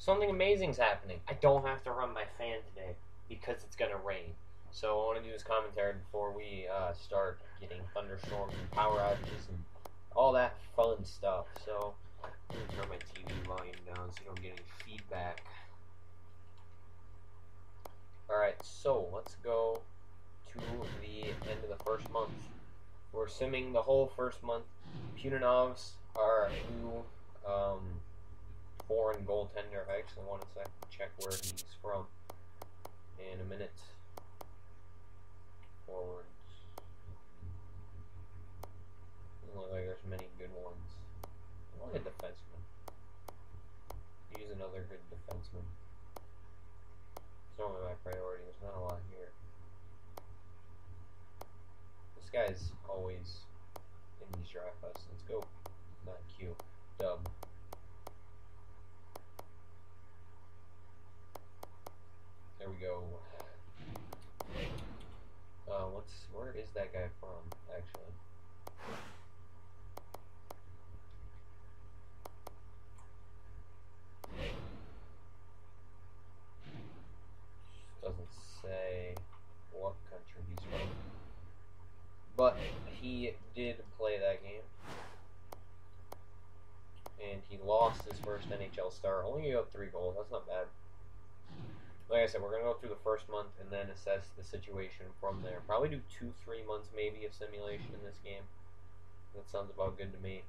something amazing's happening. I don't have to run my fan today because it's gonna rain. So I want to do this commentary before we start getting thunderstorms and power outages and all that fun stuff. So I'm gonna turn my TV volume down so you don't get any feedback. Alright, so let's go to the end of the first month. We're assuming the whole first month. Punanovs are a new foreign goaltender. I actually want to check where he's from in a minute. Forwards. Doesn't look like there's many good ones. I want a defenseman. Use another good defenseman. It's normally my priority. There's not a lot here. This guy's always in these draft lists. Let's go. Not Q. Dub. There we go. Where is that guy from, actually? Doesn't say what country he's from. But he did play that game. And he lost his first NHL start. Only gave up 3 goals. That's not bad. Like I said, we're going to go through the first month and then assess the situation from there. Probably do 2-3 months maybe of simulation in this game. That sounds about good to me.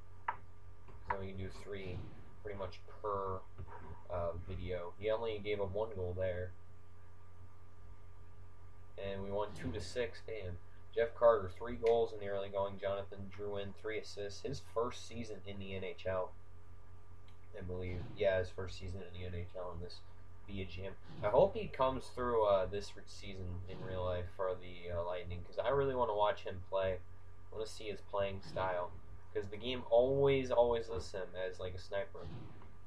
So we can do 3 pretty much per video. He only gave up 1 goal there. And we won 2-6. Damn. Jeff Carter, 3 goals in the early going. Jonathan Drouin, 3 assists. His first season in the NHL. I believe. Yeah, his first season in the NHL in this via gym. I hope he comes through this season in real life for the Lightning, because I really want to watch him play. I want to see his playing style, because the game always lists him as like a sniper.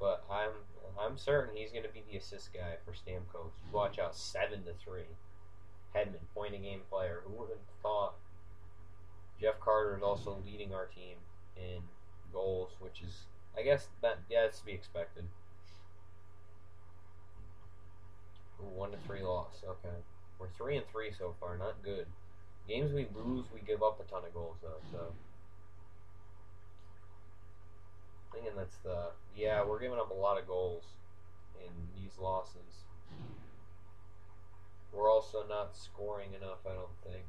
But I'm certain he's going to be the assist guy for Stamkos. Watch out, 7-3. Hedman, point a game player. Who would have thought? Jeff Carter is also leading our team in goals, which is, I guess, that's to be expected. Ooh, 1-3 loss. Okay, we're 3-3 so far. Not good. Games we lose, we give up a ton of goals though. So, thinking that's we're giving up a lot of goals in these losses. We're also not scoring enough, I don't think.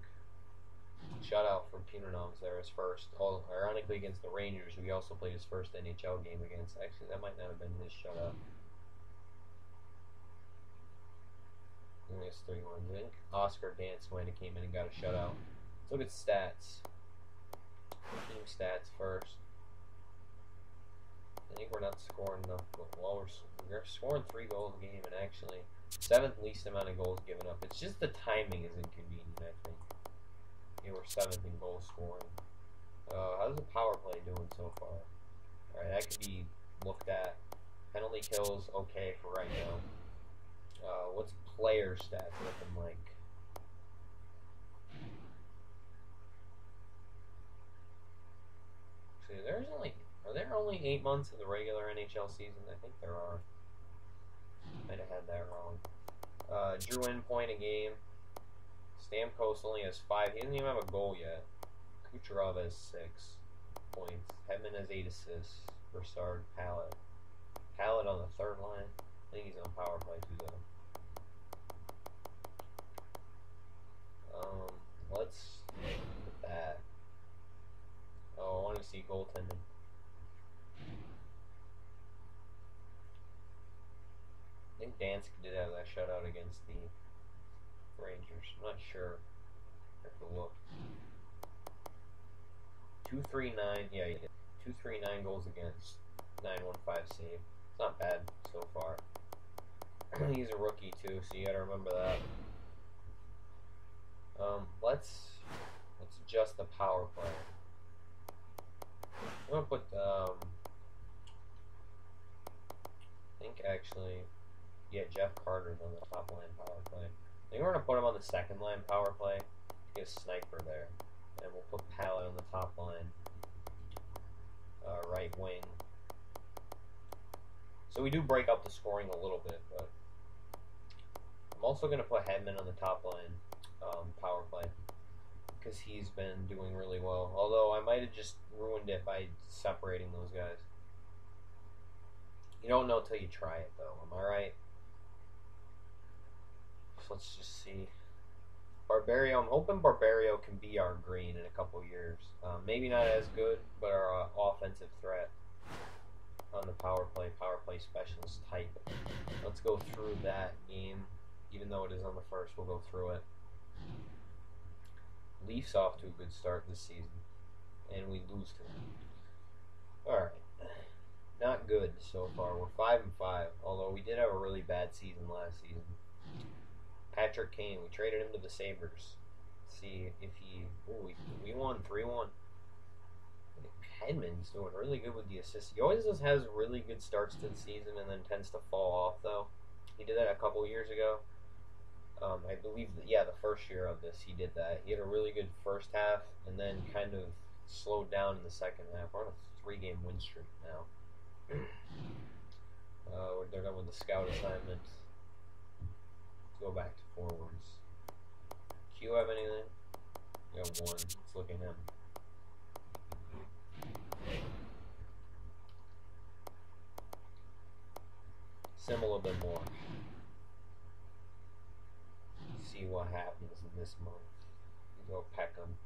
Shutout for Punanovs there is first. Ironically, against the Rangers, who he also played his first NHL game against. Actually, that might not have been his shutout. I think it's 3-1. I think Oscar Dance might have came in and got a shutout. Let's look at stats. Team stats first. I think we're not scoring enough. Well, we're scoring 3 goals a game, and actually 7th least amount of goals given up. It's just the timing is inconvenient, I think. Yeah, we're 7th in goal scoring. How's the power play doing so far? Alright, that could be looked at. Penalty kills, okay for right now. What's player stats looking like? See, are there only 8 months in the regular NHL season? I think there are. Might have had that wrong. Drouin, point a game. Stamkos only has 5. He doesn't even have a goal yet. Kucherov has 6 points. Hedman has 8 assists. Broussard, Pallet on the 3rd line. I think he's on power play too, though. Let's look at that. Oh, I want to see goaltending. I think Dansk did have that shutout against the Rangers. I'm not sure. I have to look. 239. Yeah, he did. 239 goals against. 915 save. It's not bad so far. He's a rookie too, so you gotta remember that. Let's adjust the power play. I'm gonna put I think actually, yeah, Jeff Carter's on the top line power play. I think we're gonna put him on the 2nd line power play. Get a sniper there, and we'll put Pallet on the top line, right wing. So we do break up the scoring a little bit, but I'm also going to put Hedman on the top line power play because he's been doing really well. Although I might have just ruined it by separating those guys. You don't know till you try it, though. Am I right? So let's just see. Barbario, I'm hoping Barbario can be our Green in a couple years. Maybe not as good, but our offensive threat on the power play specialist type. Let's go through that game. Even though it is on the first, we'll go through it. Leafs off to a good start this season, and we lose to them. Alright. Not good so far. We're 5-5, although we did have a really bad season last season. Patrick Kane, we traded him to the Sabres. See if he... Ooh, we won 3-1. Hedman's doing really good with the assists. He always just has really good starts to the season and then tends to fall off, though. He did that a couple years ago. I believe that, yeah, the first year of this, he did that. He had a really good first half and then kind of slowed down in the second half. We're on a 3-game win streak now. They're done with the scout assignment. Let's go back to forwards. Q have anything? We have one. Let's look at him. Sim a little bit more. See what happens in this month. We go Peckham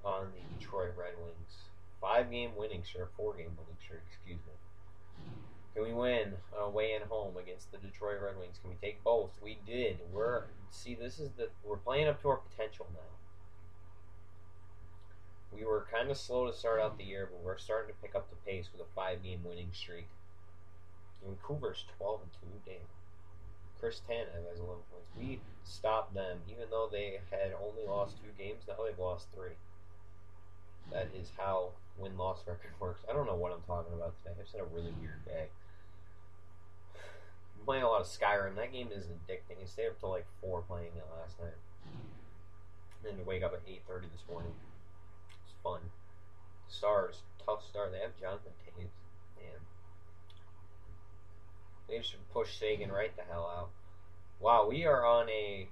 on the Detroit Red Wings. 5-game winning streak, 4-game winning streak, excuse me. Can we win away and home against the Detroit Red Wings? Can we take both? We did. We're playing up to our potential now. We were kind of slow to start out the year, but we're starting to pick up the pace with a 5-game winning streak. Vancouver's 12-2, damn. Chris Tanev has 11 points. We stopped them, even though they had only lost 2 games. Now they've lost 3. That is how win-loss record works. I don't know what I'm talking about today. I've just had a really weird day. I'm playing a lot of Skyrim. That game is addicting. I stayed up till like 4 playing it last night. And then to wake up at 8:30 this morning. It's fun. Stars, tough start. They have Jonathan Taves. Man. They should push Sagan right the hell out. Wow, we are on a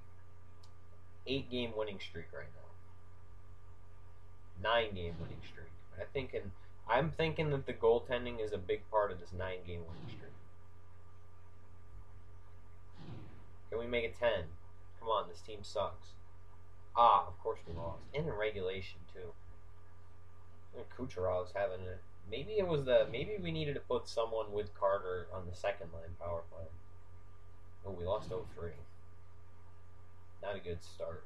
8-game winning streak right now. 9-game winning streak. I'm thinking that the goaltending is a big part of this 9-game winning streak. Can we make it 10? Come on, this team sucks. Ah, of course we lost. And in regulation too. And Kucherov's having a... Maybe we needed to put someone with Carter on the second line power play. Oh, we lost 0-3. Not a good start.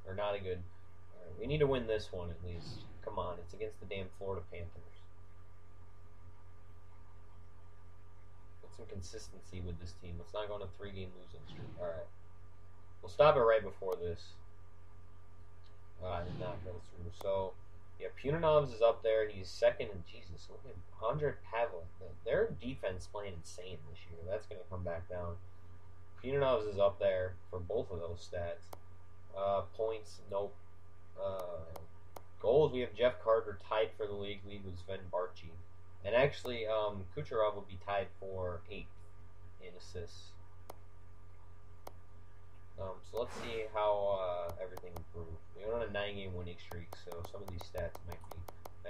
Or not a good... Alright, we need to win this one at least. Come on, it's against the damn Florida Panthers. Put some consistency with this team. Let's not go on a 3-game losing streak. Alright. We'll stop it right before this. I did not go through. So... yeah, Punanovs is up there. He's second, and Jesus, look at Andre Pavlik. Their defense playing insane this year. That's going to come back down. Punanovs is up there for both of those stats. Points, nope. Goals, we have Jeff Carter tied for the league lead with Sven Barchi. And actually, Kucherov will be tied for 8th in assists. So let's see how everything improved. We're on a 9-game winning streak, so some of these stats might be...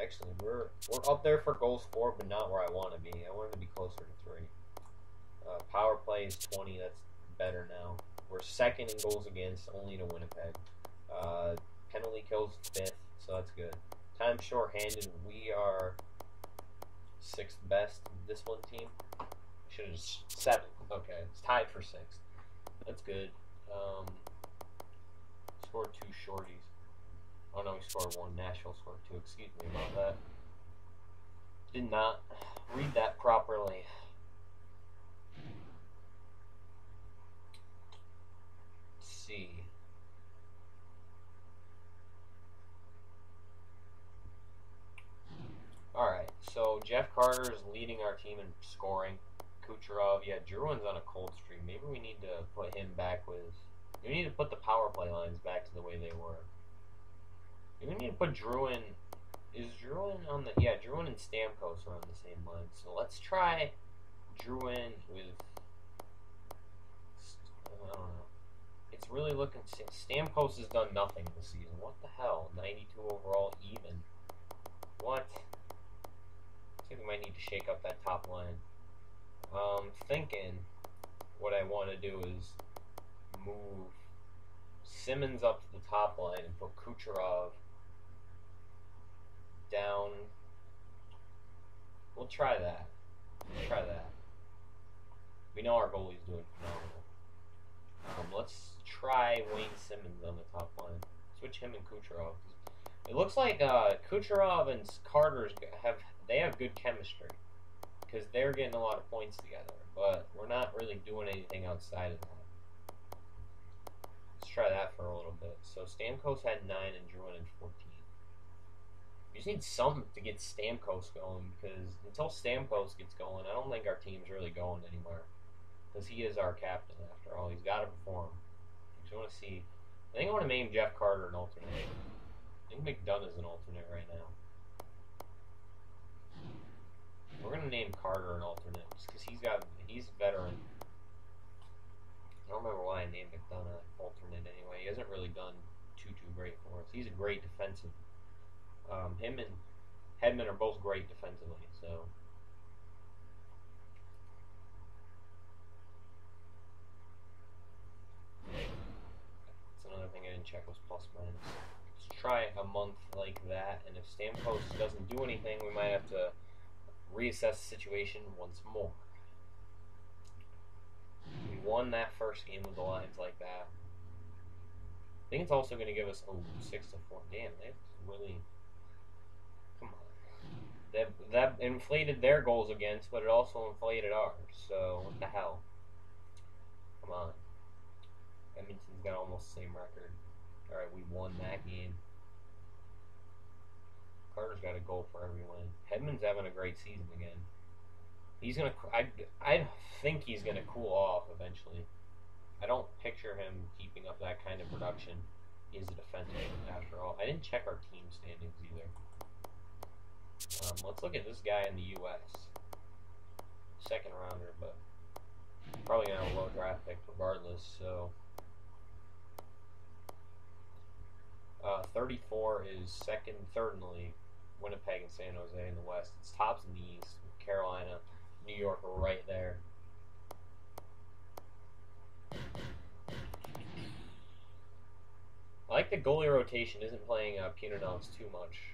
Actually, we're up there for goals for, but not where I want to be. I want to be closer to 3. Power play is 20. That's better now. We're second in goals against, only to Winnipeg. Penalty kills 5th, so that's good. Time shorthanded, we are 6th best. This one team should have just 7th. Okay, it's tied for 6th. That's good. Scored 2 shorties. Oh no, we scored 1. Nashville scored 2. Excuse me about that. Did not read that properly. Let's see. Alright, so Jeff Carter is leading our team in scoring. Kucherov, yeah, Drouin's on a cold streak. Maybe we need to put him back with... We need to put the power play lines back to the way they were. We need to put Drouin... Is Drouin on the... Yeah, Drouin and Stamkos are on the same line. So let's try Drouin with, I don't know. It's really looking, Stamkos has done nothing this season. What the hell? 92 overall, even. What? I think we might need to shake up that top line. Thinking what I want to do is move Simmons up to the top line and put Kucherov down. We'll try that. We know our goalie's doing phenomenal. Let's try Wayne Simmons on the top line. Switch him and Kucherov. It looks like Kucherov and Carter's have good chemistry because they're getting a lot of points together, but we're not really doing anything outside of that. Let's try that for a little bit. So Stamkos had 9 and Drouin had 14. We just need something to get Stamkos going, because until Stamkos gets going, I don't think our team's really going anywhere. Because he is our captain, after all. He's got to perform. I want to see. I think I want to name Jeff Carter an alternate. I think McDonough is an alternate right now. We're going to name Carter an alternate, just because he's a veteran. I don't remember why I named McDonough alternate anyway. He hasn't really done too great for us. He's a great defensive. Him and Hedman are both great defensively, so. That's another thing I didn't check was plus minus. Let's try a month like that, and if Stamkos doesn't do anything, we might have to reassess the situation once more. We won that first game with the lines like that. I think it's also going to give us 6-4. Damn, that's really. Come on. That inflated their goals against, but it also inflated ours. So what the hell? Come on. Edmonton's got almost the same record. All right, we won that game. Carter's got a goal for every win. Hedman's having a great season again. He's gonna. I think he's gonna cool off eventually. I don't picture him keeping up that kind of production. He's a defenseman after all. I didn't check our team standings either. Let's look at this guy in the U.S. Second rounder, but probably gonna have a low draft pick regardless. So, 34 is third in the league. Winnipeg and San Jose in the West. It's tops in the East. Carolina, New York are right there. I like the goalie rotation isn't playing Punanovs too much,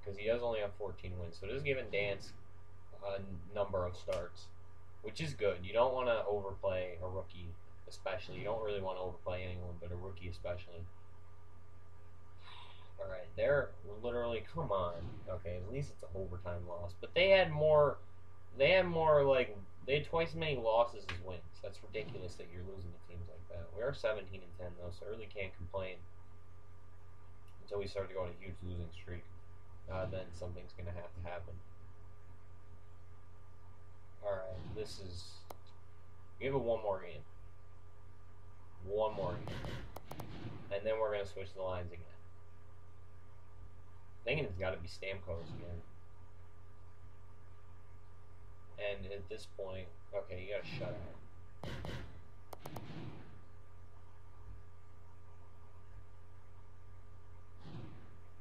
because he does only have 14 wins. So it is giving Dansk a number of starts, which is good. You don't want to overplay a rookie, especially. You don't really want to overplay anyone, but a rookie especially. Alright, they're literally, come on. Okay, at least it's an overtime loss. But they had twice as many losses as wins. That's ridiculous that you're losing to teams like that. We are 17-10 though, so I really can't complain. Until we start to go on a huge losing streak. Then something's going to have to happen. Alright, we have one more game. One more game. And then we're going to switch the lines again. Thinking it's got to be Stamkos again. And at this point, okay, you got to shut out.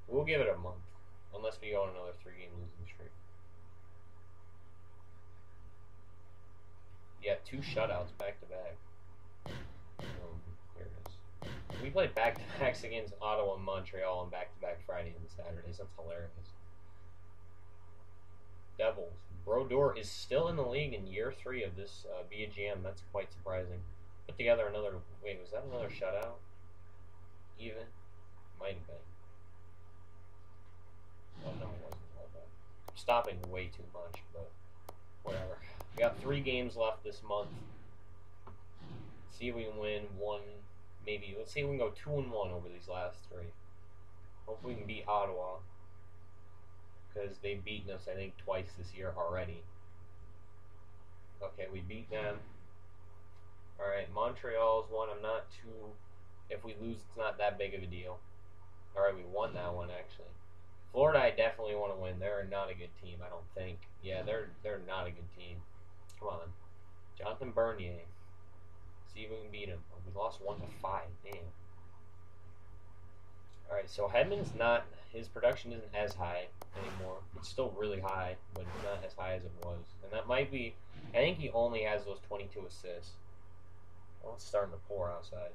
We'll give it a month, unless we go on another 3-game losing streak. Yeah, 2 shutouts back to back. Here it is. We played back-to-backs against Ottawa and Montreal on back-to-back Fridays and Saturdays. That's hilarious. Devils. Brodeur is still in the league in year 3 of this be a GM. That's quite surprising. Put together another. Wait, was that another shutout? Even? Might have been. Oh, no, it wasn't all that. I'm stopping way too much, but whatever. We got 3 games left this month. See if we can win one. Maybe. Let's see if we can go 2-1 over these last 3. Hopefully we can beat Ottawa, because they've beaten us, I think, twice this year already. Okay, we beat them. Alright, Montreal's one. I'm not too. If we lose, it's not that big of a deal. Alright, we won that one, actually. Florida, I definitely want to win. They're not a good team, I don't think. Yeah, they're not a good team. Come on. Jonathan Bernier. See if we can beat him. Oh, we lost 1-5. Damn. Alright, so Hedman's not, his production isn't as high anymore. It's still really high, but it's not as high as it was. And that might be, I think he only has those 22 assists. Well, it's starting to pour outside.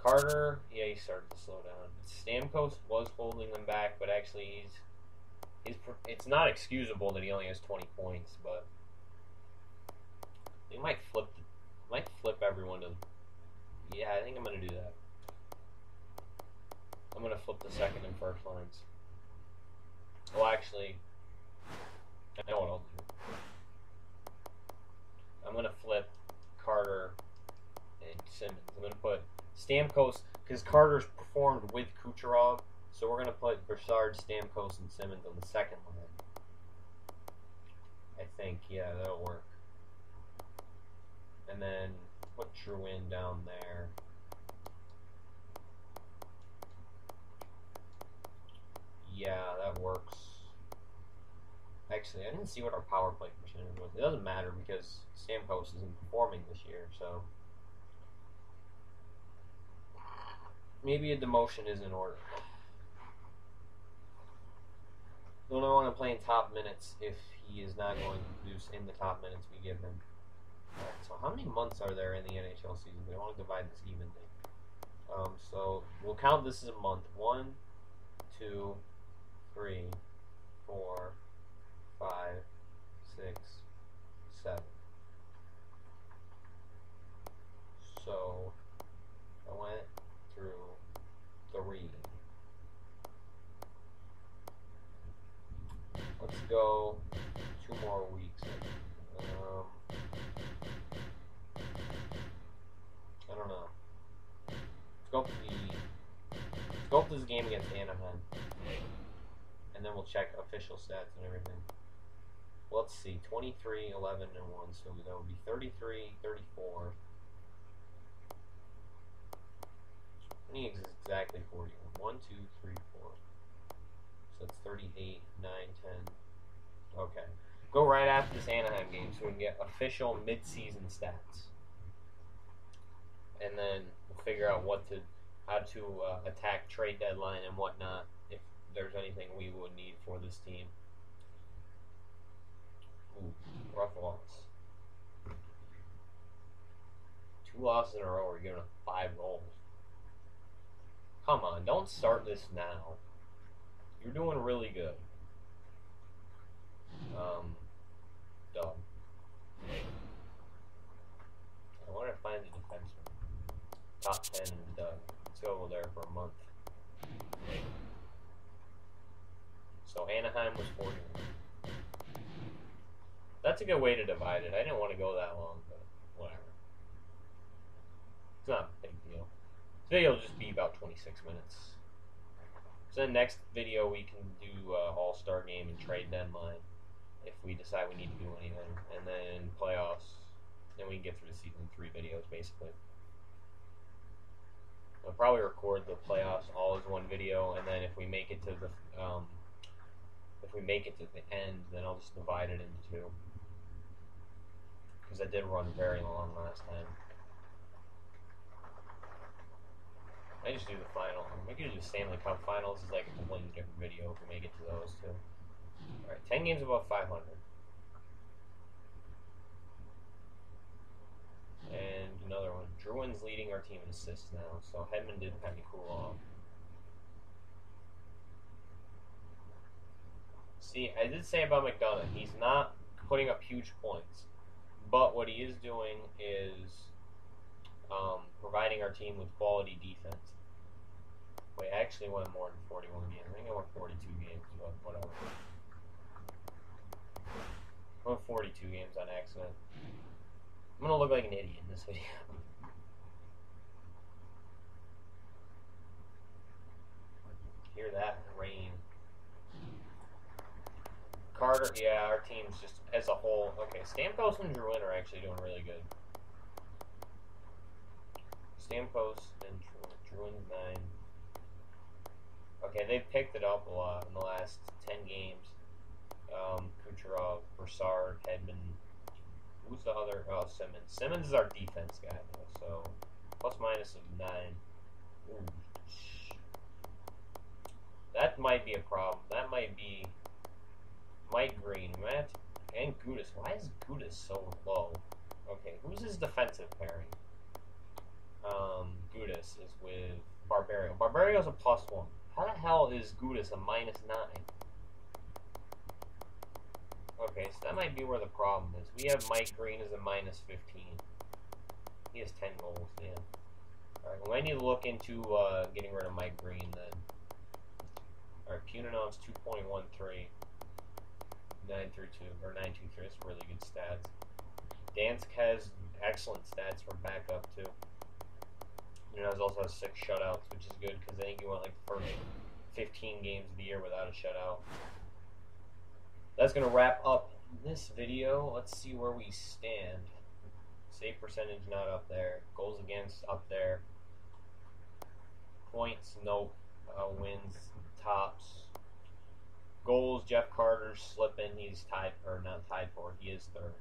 Carter, yeah, he started to slow down. Stamkos was holding them back, but actually it's not excusable that he only has 20 points, but he might flip everyone to. Yeah, I think I'm gonna do that. I'm gonna flip the second and first lines. Well, actually, I know what I'll do. I'm gonna flip Carter and Simmons. I'm gonna put Stamkos, because Carter's performed with Kucherov, so we're going to put Broussard, Stamkos, and Simmons on the second line. I think, yeah, that'll work. And then put Drouin down there. Yeah, that works. Actually, I didn't see what our power play percentage was. It doesn't matter because Stamkos isn't performing this year, so maybe a demotion is in order. Don't want to play in top minutes if he is not going to produce in the top minutes we give him. Alright, so how many months are there in the NHL season? We want to divide this evenly. So we'll count this as a month. 1, 2, 3, 4, 5, 6, 7. So I went through 3. Let's go 2 more weeks. I don't know. Let's go up this game against Anaheim, and then we'll check official stats and everything. Let's see, 23, 11, and 1, so that would be 33, 34. I think it's exactly 41. 1, 2, 3, 4. So it's 38, 9, 10. Okay. Go right after this Anaheim game so we can get official mid-season stats. And then we'll figure out how to attack trade deadline and whatnot if there's anything we would need for this team. Ooh, rough loss. 2 losses in a row, we're giving up 5 goals. Come on, don't start this now. You're doing really good. Dub. I want to find the defenseman. Top 10 in the dub. Let's go there for a month. So Anaheim was 41. That's a good way to divide it. I didn't want to go that long, but whatever. It's not a big deal. This video will just be about 26 minutes. So the next video we can do All-Star Game and trade deadline if we decide we need to do anything. And then playoffs. Then we can get through the season 3 videos basically. I'll probably record the playoffs all as one video, and then if we make it to the end, then I'll just divide it into 2. Because I did run very long last time. I just do the final. We could do the Stanley Cup Finals as like a completely different video if we make it to those 2. Alright, 10 games above 500. And another one. Drouin's leading our team in assists now, so Hedman did kind of cool off. See, I did say about McDonough, he's not putting up huge points, but what he is doing is providing our team with quality defense. Wait, I actually won more than 41 games. I think I won 42 games, but whatever. I won 42 games on accident. I'm gonna look like an idiot in this video. Hear that rain. Carter, yeah, our team's just as a whole. Okay, Stamkos and Drouin are actually doing really good. Stamkos and Drouin's 9. Okay, they've picked it up a lot in the last 10 games. Kucherov, Broussard, Hedman. Who's the other? Oh, Simmons. Simmons is our defense guy, though, so plus minus of 9. Ooh. That might be a problem. That might be Mike Green. And Gudis. Why is Gudis so low? Okay, who's his defensive pairing? Gudis is with Barbario. Barbario's a +1. How the hell is Gudis a -9? Okay, so that might be where the problem is. We have Mike Green as a -15. He has 10 goals, damn. Alright, well, I need to look into getting rid of Mike Green then. Alright, Punanov's 2.13. 932 or 923. That's really good stats. Dansk has excellent stats for backup too. Munoz also has 6 shutouts, which is good because I think he went like the first 15 games of the year without a shutout. That's gonna wrap up this video. Let's see where we stand. Save percentage not up there. Goals against up there. Points nope. Wins tops. Goals, Jeff Carter's slipping. He's tied, or not tied for, he is third.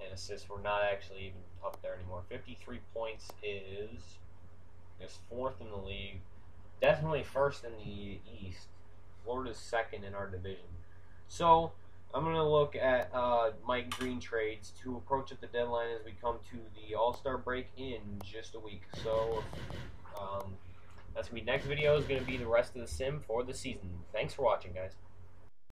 And assists, we're not actually even up there anymore. 53 points is 4th in the league. Definitely first in the East. Florida's second in our division. So, I'm going to look at Mike Green trades to approach at the deadline as we come to the All-Star break in just a week. So, that's going to be next video is going to be the rest of the sim for the season. Thanks for watching, guys.